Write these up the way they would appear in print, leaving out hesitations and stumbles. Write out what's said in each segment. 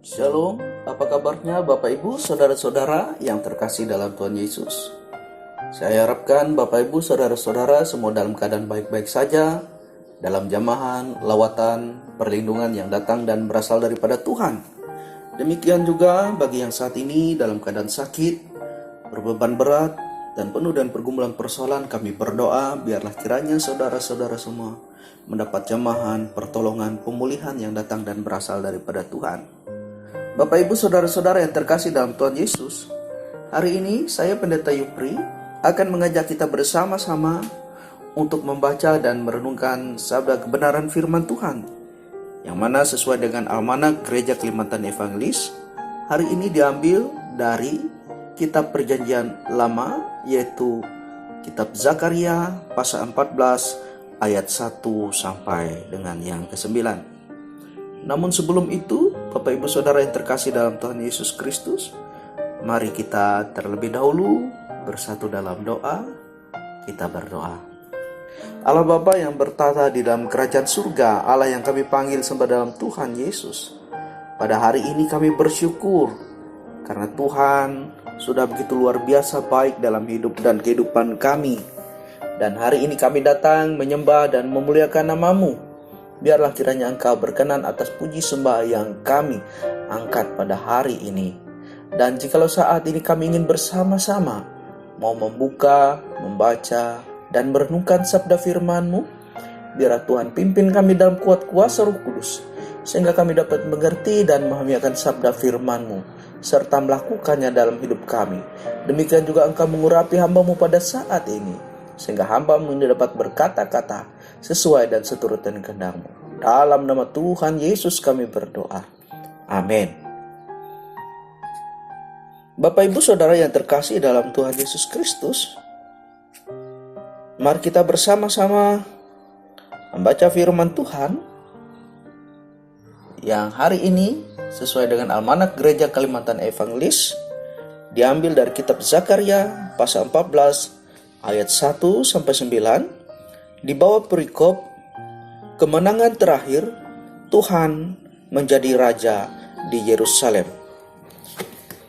Shalom, apa kabarnya Bapak Ibu, Saudara-saudara yang terkasih dalam Tuhan Yesus? Saya harapkan Bapak Ibu, Saudara-saudara semua dalam keadaan baik-baik saja, dalam jamahan, lawatan, perlindungan yang datang dan berasal daripada Tuhan. Demikian juga bagi yang saat ini dalam keadaan sakit, berbeban berat, dan penuh dengan pergumulan persoalan, kami berdoa biarlah kiranya saudara-saudara semua mendapat jamahan, pertolongan, pemulihan yang datang dan berasal daripada Tuhan. Bapak Ibu Saudara-saudara yang terkasih dalam Tuhan Yesus, hari ini saya Pendeta Yupri akan mengajak kita bersama-sama untuk membaca dan merenungkan sabda kebenaran firman Tuhan, yang mana sesuai dengan Almanak Gereja Kalimantan Evangelis. Hari ini diambil dari kitab Perjanjian Lama, yaitu kitab Zakaria pasal 14 ayat 1 sampai dengan yang ke-9. Namun sebelum itu, Bapak Ibu Saudara yang terkasih dalam Tuhan Yesus Kristus, mari kita terlebih dahulu bersatu dalam doa. Kita berdoa. Allah Bapa yang bertata di dalam kerajaan surga, Allah yang kami panggil sembah dalam Tuhan Yesus, pada hari ini kami bersyukur karena Tuhan sudah begitu luar biasa baik dalam hidup dan kehidupan kami. Dan hari ini kami datang menyembah dan memuliakan nama-Mu. Biarlah kiranya Engkau berkenan atas puji sembah yang kami angkat pada hari ini. Dan jikalau saat ini kami ingin bersama-sama mau membuka, membaca, dan merenungkan sabda firman-Mu, biarlah Tuhan pimpin kami dalam kuat kuasa Roh Kudus, sehingga kami dapat mengerti dan memahami akan sabda firman-Mu, serta melakukannya dalam hidup kami. Demikian juga Engkau mengurapi hamba-Mu pada saat ini, sehingga hamba-Mu ini dapat berkata-kata sesuai dan seturut dengan kehendak-Mu. Dalam nama Tuhan Yesus kami berdoa. Amin. Bapak Ibu Saudara yang terkasih dalam Tuhan Yesus Kristus, mari kita bersama-sama membaca firman Tuhan yang hari ini sesuai dengan Almanak Gereja Kalimantan Evangelis, diambil dari kitab Zakaria pasal 14 ayat 1 sampai 9. Di bawah perikop kemenangan terakhir, Tuhan menjadi raja di Yerusalem.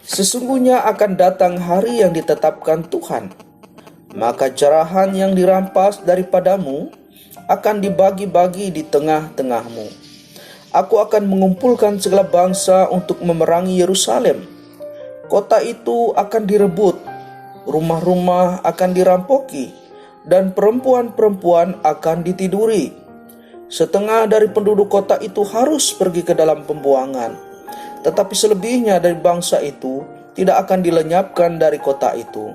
Sesungguhnya akan datang hari yang ditetapkan Tuhan, maka jarahan yang dirampas daripadamu akan dibagi-bagi di tengah-tengahmu. Aku akan mengumpulkan segala bangsa untuk memerangi Yerusalem. Kota itu akan direbut, rumah-rumah akan dirampoki, dan perempuan-perempuan akan ditiduri. Setengah dari penduduk kota itu harus pergi ke dalam pembuangan, tetapi selebihnya dari bangsa itu tidak akan dilenyapkan dari kota itu.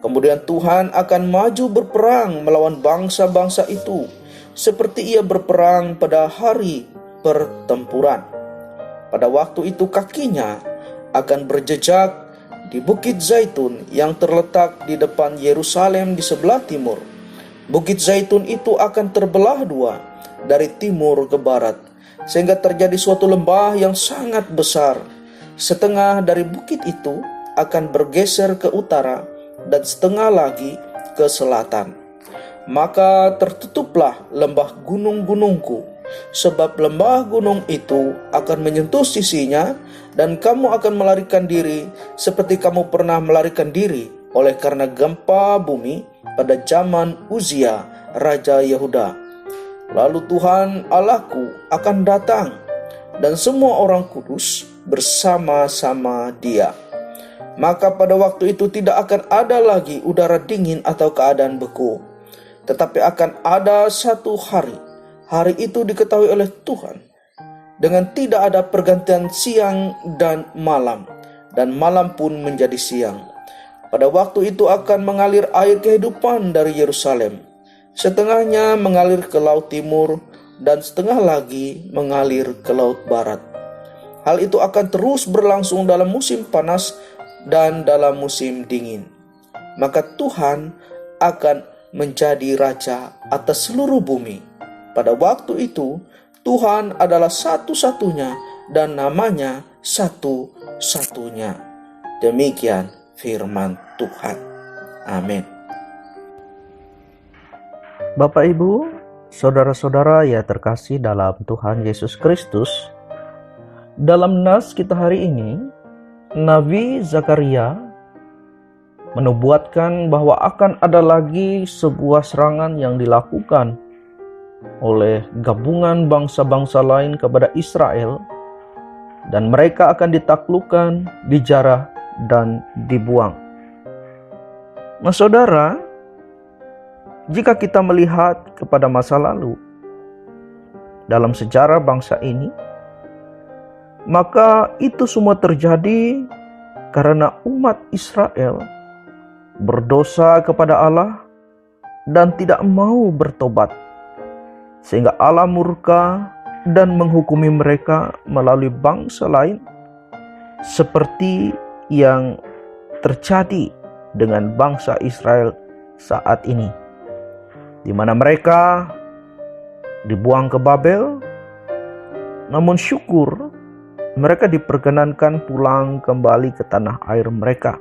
Kemudian Tuhan akan maju berperang melawan bangsa-bangsa itu, seperti Ia berperang pada hari pertempuran. Pada waktu itu kakinya akan berjejak di Bukit Zaitun yang terletak di depan Yerusalem di sebelah timur. Bukit Zaitun itu akan terbelah dua dari timur ke barat, sehingga terjadi suatu lembah yang sangat besar. Setengah dari bukit itu akan bergeser ke utara dan setengah lagi ke selatan. Maka tertutuplah lembah gunung-gunungku, sebab lembah gunung itu akan menyentuh sisinya, dan kamu akan melarikan diri seperti kamu pernah melarikan diri oleh karena gempa bumi pada zaman Uzia, Raja Yehuda. Lalu Tuhan Allahku akan datang, dan semua orang kudus bersama-sama Dia. Maka pada waktu itu tidak akan ada lagi udara dingin atau keadaan beku, tetapi akan ada satu hari. Hari itu diketahui oleh Tuhan dengan tidak ada pergantian siang dan malam malam pun menjadi siang. Pada waktu itu akan mengalir air kehidupan dari Yerusalem. Setengahnya mengalir ke laut timur dan setengah lagi mengalir ke laut barat. Hal itu akan terus berlangsung dalam musim panas dan dalam musim dingin. Maka Tuhan akan menjadi raja atas seluruh bumi. Pada waktu itu Tuhan adalah satu-satunya dan namanya satu-satunya. Demikian firman Tuhan. Amin. Bapak Ibu, saudara-saudara yang terkasih dalam Tuhan Yesus Kristus, Dalam nas kita hari ini, Nabi Zakaria menubuatkan bahwa akan ada lagi sebuah serangan yang dilakukan oleh gabungan bangsa-bangsa lain kepada Israel, dan mereka akan ditaklukkan, dijarah, dan dibuang. Nah saudara, jika kita melihat kepada masa lalu dalam sejarah bangsa ini, maka itu semua terjadi karena umat Israel berdosa kepada Allah dan tidak mau bertobat, sehingga Allah murka dan menghukumi mereka melalui bangsa lain, seperti yang terjadi dengan bangsa Israel saat ini, di mana mereka dibuang ke Babel. Namun syukur, mereka diperkenankan pulang kembali ke tanah air mereka.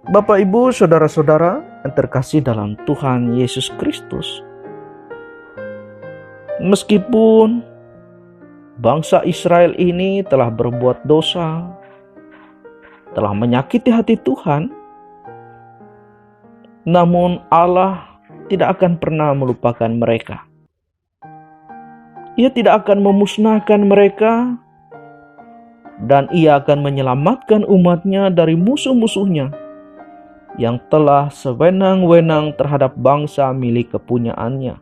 Bapak, Ibu, saudara-saudara yang terkasih dalam Tuhan Yesus Kristus, meskipun bangsa Israel ini telah berbuat dosa, telah menyakiti hati Tuhan, namun Allah tidak akan pernah melupakan mereka. Ia tidak akan memusnahkan mereka, dan Ia akan menyelamatkan umatnya dari musuh-musuhnya yang telah sewenang-wenang terhadap bangsa milik kepunyaannya.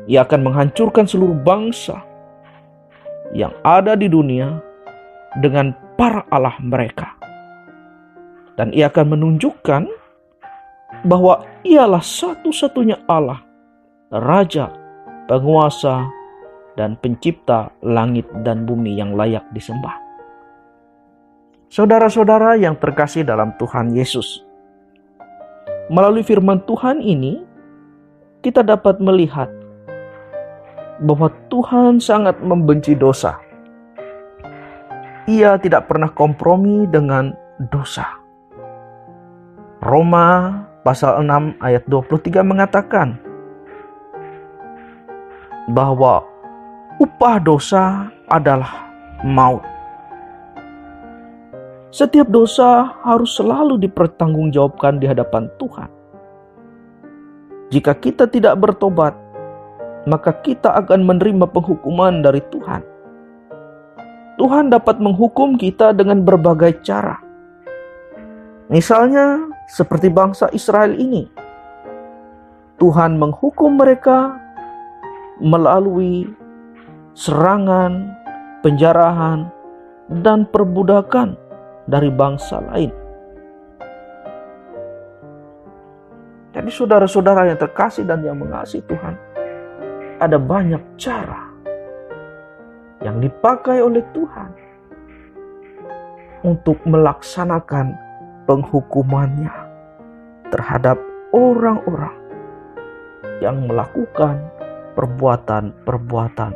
Ia akan menghancurkan seluruh bangsa yang ada di dunia dengan para Allah mereka. Dan Ia akan menunjukkan bahwa Ialah satu-satunya Allah, Raja, penguasa, dan pencipta langit dan bumi yang layak disembah. Saudara-saudara yang terkasih dalam Tuhan Yesus, melalui firman Tuhan ini, kita dapat melihat bahwa Tuhan sangat membenci dosa. Ia tidak pernah kompromi dengan dosa. Roma pasal 6 ayat 23 mengatakan bahwa upah dosa adalah maut. Setiap dosa harus selalu dipertanggungjawabkan di hadapan Tuhan. Jika kita tidak bertobat, maka kita akan menerima penghukuman dari Tuhan. Tuhan dapat menghukum kita dengan berbagai cara. Misalnya seperti bangsa Israel ini. Tuhan menghukum mereka melalui serangan, penjarahan, dan perbudakan dari bangsa lain. Jadi saudara-saudara yang terkasih dan yang mengasihi Tuhan, ada banyak cara yang dipakai oleh Tuhan untuk melaksanakan penghukumannya terhadap orang-orang yang melakukan perbuatan-perbuatan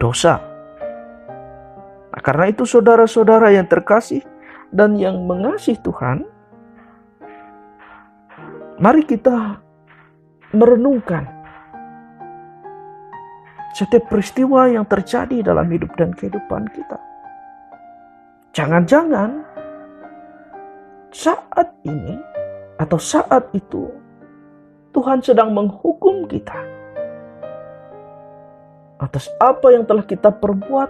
dosa. Nah, karena itu saudara-saudara yang terkasih dan yang mengasihi Tuhan, mari kita merenungkan setiap peristiwa yang terjadi dalam hidup dan kehidupan kita. Jangan-jangan saat ini atau saat itu Tuhan sedang menghukum kita atas apa yang telah kita perbuat,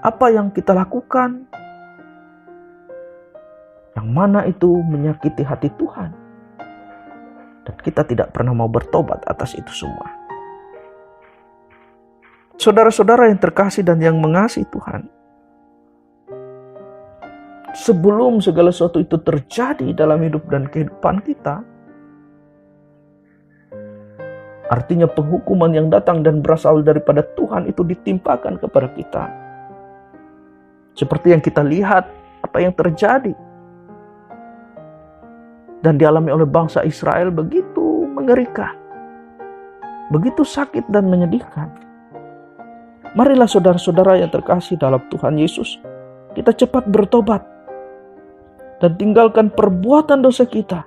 apa yang kita lakukan, yang mana itu menyakiti hati Tuhan, dan kita tidak pernah mau bertobat atas itu semua. Saudara-saudara yang terkasih dan yang mengasihi Tuhan, sebelum segala sesuatu itu terjadi dalam hidup dan kehidupan kita, artinya penghukuman yang datang dan berasal daripada Tuhan itu ditimpakan kepada kita. Seperti yang kita lihat apa yang terjadi dan dialami oleh bangsa Israel, begitu mengerikan, begitu sakit dan menyedihkan. Marilah saudara-saudara yang terkasih dalam Tuhan Yesus, kita cepat bertobat dan tinggalkan perbuatan dosa kita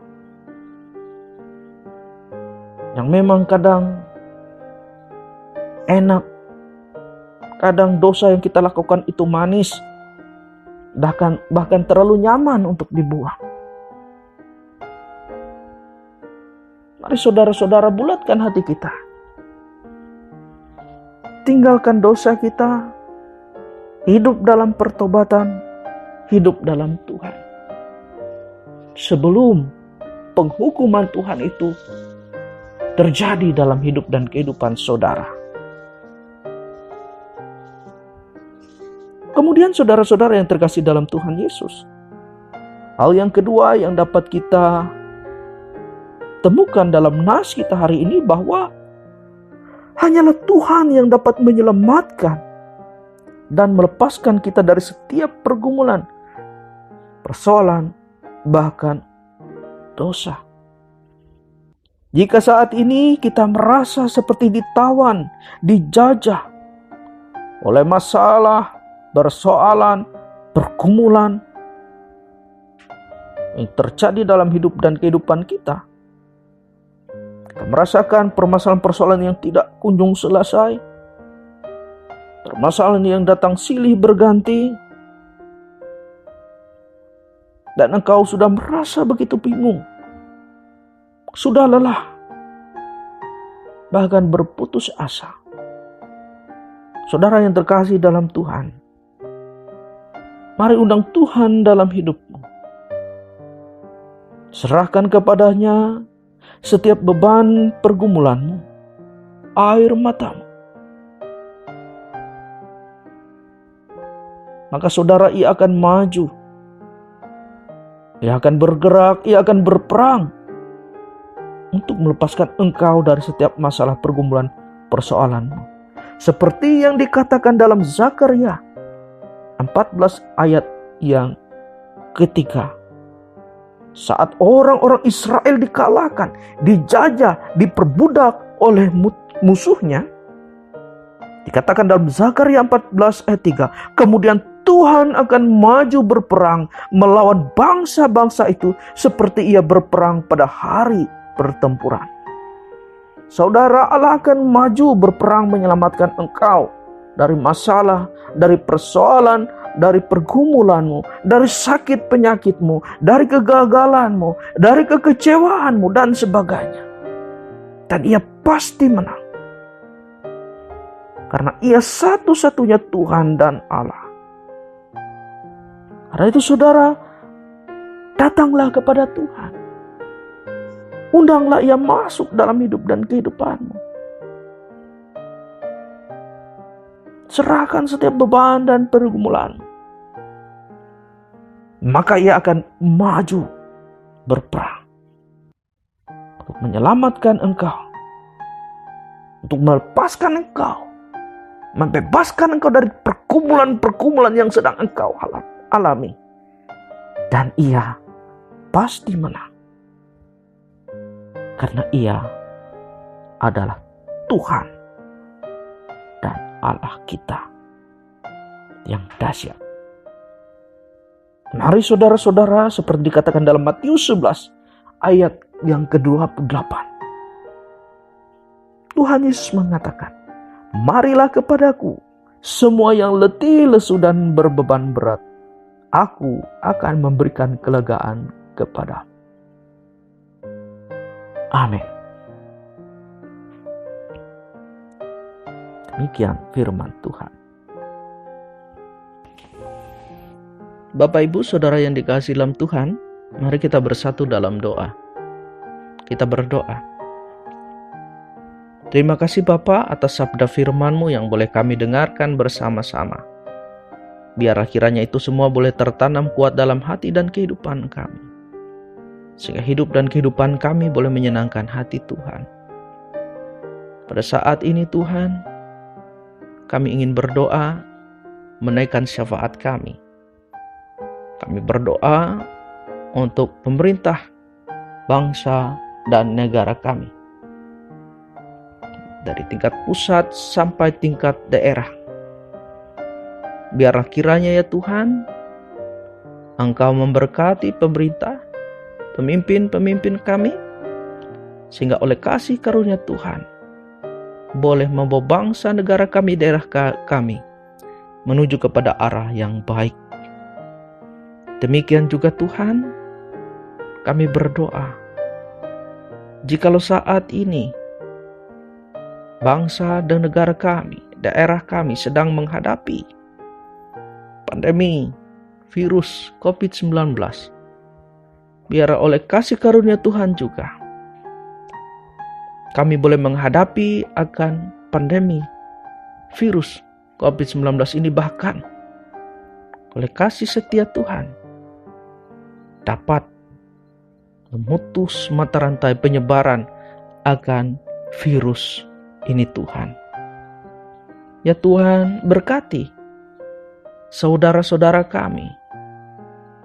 yang memang kadang enak Kadang dosa yang kita lakukan itu manis, bahkan terlalu nyaman untuk dibuang. Mari saudara-saudara, bulatkan hati kita. Tinggalkan dosa kita, hidup dalam pertobatan, hidup dalam Tuhan. Sebelum penghukuman Tuhan itu terjadi dalam hidup dan kehidupan saudara. Kemudian saudara-saudara yang terkasih dalam Tuhan Yesus, hal yang kedua yang dapat kita temukan dalam nas kita hari ini, bahwa hanyalah Tuhan yang dapat menyelamatkan dan melepaskan kita dari setiap pergumulan, persoalan, bahkan dosa. Jika saat ini kita merasa seperti ditawan, dijajah oleh masalah, persoalan, pergumulan yang terjadi dalam hidup dan kehidupan kita, kita merasakan permasalahan-persoalan yang tidak kunjung selesai, permasalahan yang datang silih berganti, dan engkau sudah merasa begitu bingung, sudah lelah, bahkan berputus asa. Saudara yang terkasih dalam Tuhan, mari undang Tuhan dalam hidupmu. Serahkan kepadanya setiap beban pergumulanmu, air matamu. Maka saudara, ia akan maju. Ia akan bergerak, ia akan berperang untuk melepaskan engkau dari setiap masalah, pergumulan, persoalanmu. Seperti yang dikatakan dalam Zakaria 14 ayat yang ketiga. Saat orang-orang Israel dikalahkan, dijajah, diperbudak oleh musuhnya, dikatakan dalam Zakaria 14 ayat 3, kemudian Tuhan akan maju berperang melawan bangsa-bangsa itu seperti ia berperang pada hari pertempuran. Saudara, Allah akan maju berperang menyelamatkan engkau dari masalah, dari persoalan, dari pergumulanmu, dari sakit penyakitmu, dari kegagalanmu, dari kekecewaanmu, dan sebagainya. Dan ia pasti menang. Karena ia satu-satunya Tuhan dan Allah. Karena itu saudara, datanglah kepada Tuhan. Undanglah ia masuk dalam hidup dan kehidupanmu. Serahkan setiap beban dan pergumulan. Maka ia akan maju berperang untuk menyelamatkan engkau, untuk melepaskan engkau, membebaskan engkau dari pergumulan-pergumulan yang sedang engkau alami. Dan ia pasti menang. Karena ia adalah Tuhan dan Allah kita yang dahsyat. Mari saudara-saudara, seperti dikatakan dalam Matius 11 ayat yang ke-28. Tuhan Yesus mengatakan, marilah kepadaku semua yang letih, lesu, dan berbeban berat. Aku akan memberikan kelegaan kepadamu. Amin. Demikian firman Tuhan. Bapak, Ibu, Saudara yang dikasihi dalam Tuhan, mari kita bersatu dalam doa. Kita berdoa. Terima kasih Bapa atas sabda firman-Mu yang boleh kami dengarkan bersama-sama. Biarlah kiranya itu semua boleh tertanam kuat dalam hati dan kehidupan kami. Sehingga hidup dan kehidupan kami boleh menyenangkan hati Tuhan. Pada saat ini Tuhan, kami ingin berdoa menaikkan syafaat kami. Kami berdoa untuk pemerintah, bangsa, dan negara kami. Dari tingkat pusat sampai tingkat daerah. Biarlah kiranya ya Tuhan, Engkau memberkati pemerintah, pemimpin-pemimpin kami, sehingga oleh kasih karunia Tuhan, boleh membawa bangsa negara kami, daerah kami, menuju kepada arah yang baik. Demikian juga Tuhan, kami berdoa, jikalau saat ini bangsa dan negara kami, daerah kami sedang menghadapi pandemi virus COVID-19, biar oleh kasih karunia Tuhan juga kami boleh menghadapi akan pandemi virus COVID-19 ini, bahkan oleh kasih setia Tuhan dapat memutus mata rantai penyebaran akan virus ini Tuhan. Ya Tuhan, berkati saudara-saudara kami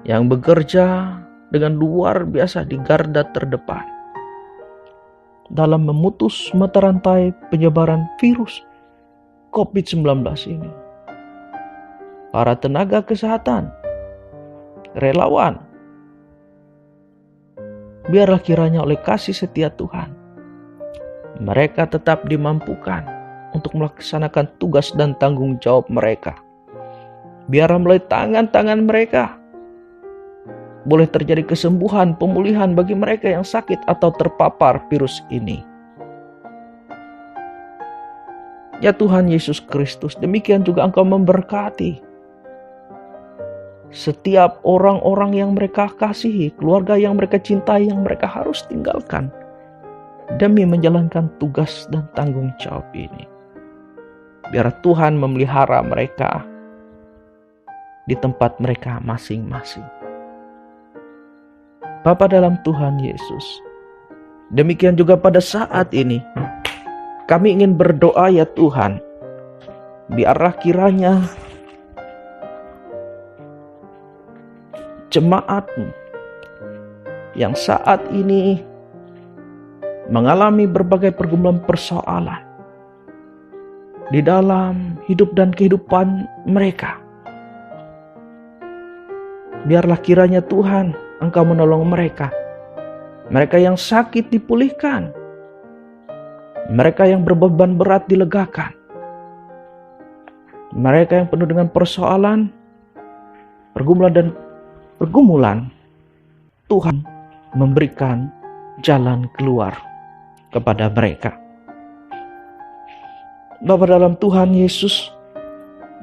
yang bekerja dengan luar biasa di garda terdepan dalam memutus mata rantai penyebaran virus COVID-19 ini. Para tenaga kesehatan, relawan, biarlah kiranya oleh kasih setia Tuhan, mereka tetap dimampukan untuk melaksanakan tugas dan tanggung jawab mereka. Biarlah melalui tangan-tangan mereka boleh terjadi kesembuhan, pemulihan bagi mereka yang sakit atau terpapar virus ini. Ya Tuhan Yesus Kristus, demikian juga Engkau memberkati setiap orang-orang yang mereka kasihi, keluarga yang mereka cintai, yang mereka harus tinggalkan demi menjalankan tugas dan tanggung jawab ini. Biar Tuhan memelihara mereka di tempat mereka masing-masing. Bapa dalam Tuhan Yesus, demikian juga pada saat ini kami ingin berdoa ya Tuhan, biarlah kiranya jemaat-Mu yang saat ini mengalami berbagai pergumulan persoalan di dalam hidup dan kehidupan mereka, biarlah kiranya Tuhan Engkau menolong mereka. Mereka yang sakit dipulihkan, mereka yang berbeban berat dilegakan, mereka yang penuh dengan persoalan, pergumulan, Tuhan memberikan jalan keluar kepada mereka. Bapa dalam Tuhan Yesus,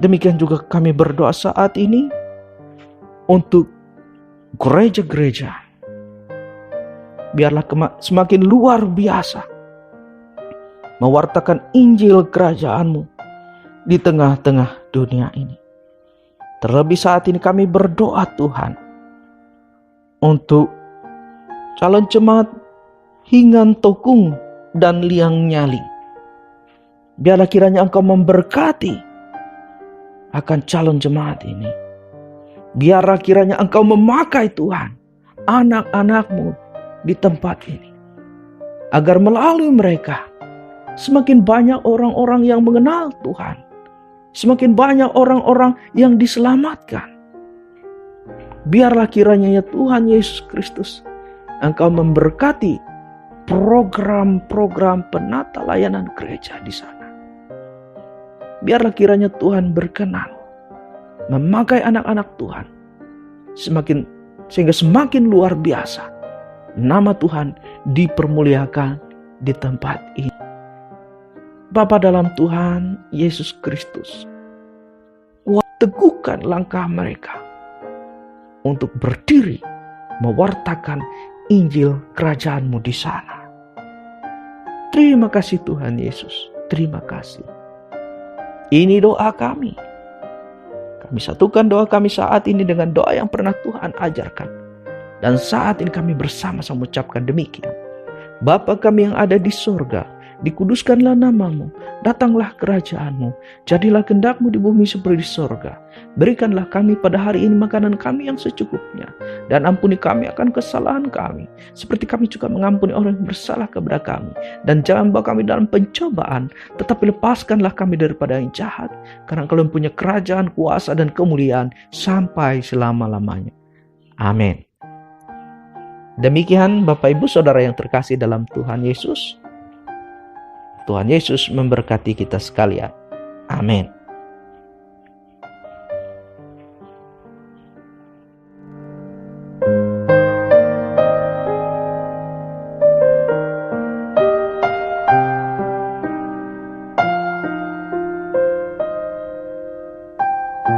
demikian juga kami berdoa saat ini untuk gereja-gereja. Biarlah semakin luar biasa mewartakan Injil kerajaan-Mu di tengah-tengah dunia ini. Terlebih saat ini kami berdoa Tuhan untuk calon jemaat Hingan Tokung dan Liang Nyaling. Biarlah kiranya Engkau memberkati akan calon jemaat ini. Biarlah kiranya Engkau memakai Tuhan anak-anak-Mu di tempat ini, agar melalui mereka semakin banyak orang-orang yang mengenal Tuhan, semakin banyak orang-orang yang diselamatkan. Biarlah kiranya ya Tuhan Yesus Kristus, Engkau memberkati program-program penata layanan gereja di sana. Biarlah kiranya Tuhan berkenan memakai anak-anak Tuhan sehingga semakin luar biasa nama Tuhan dipermuliakan di tempat ini. Bapa dalam Tuhan Yesus Kristus, teguhkan langkah mereka untuk berdiri mewartakan Injil kerajaan-Mu di sana. Terima kasih Tuhan Yesus, terima kasih. Ini doa kami. Kami satukan doa kami saat ini dengan doa yang pernah Tuhan ajarkan. Dan saat ini kami bersama-sama mengucapkan demikian. Bapa kami yang ada di sorga, dikuduskanlah nama-Mu, datanglah kerajaan-Mu, jadilah kehendak-Mu di bumi seperti di sorga. Berikanlah kami pada hari ini makanan kami yang secukupnya, dan ampuni kami akan kesalahan kami, seperti kami juga mengampuni orang yang bersalah kepada kami. Dan jangan bawa kami dalam pencobaan, tetapi lepaskanlah kami daripada yang jahat, karena Engkau mempunyai kerajaan, kuasa, dan kemuliaan sampai selama-lamanya. Amin. Demikian Bapak Ibu Saudara yang terkasih dalam Tuhan Yesus. Tuhan Yesus memberkati kita sekalian. Amin.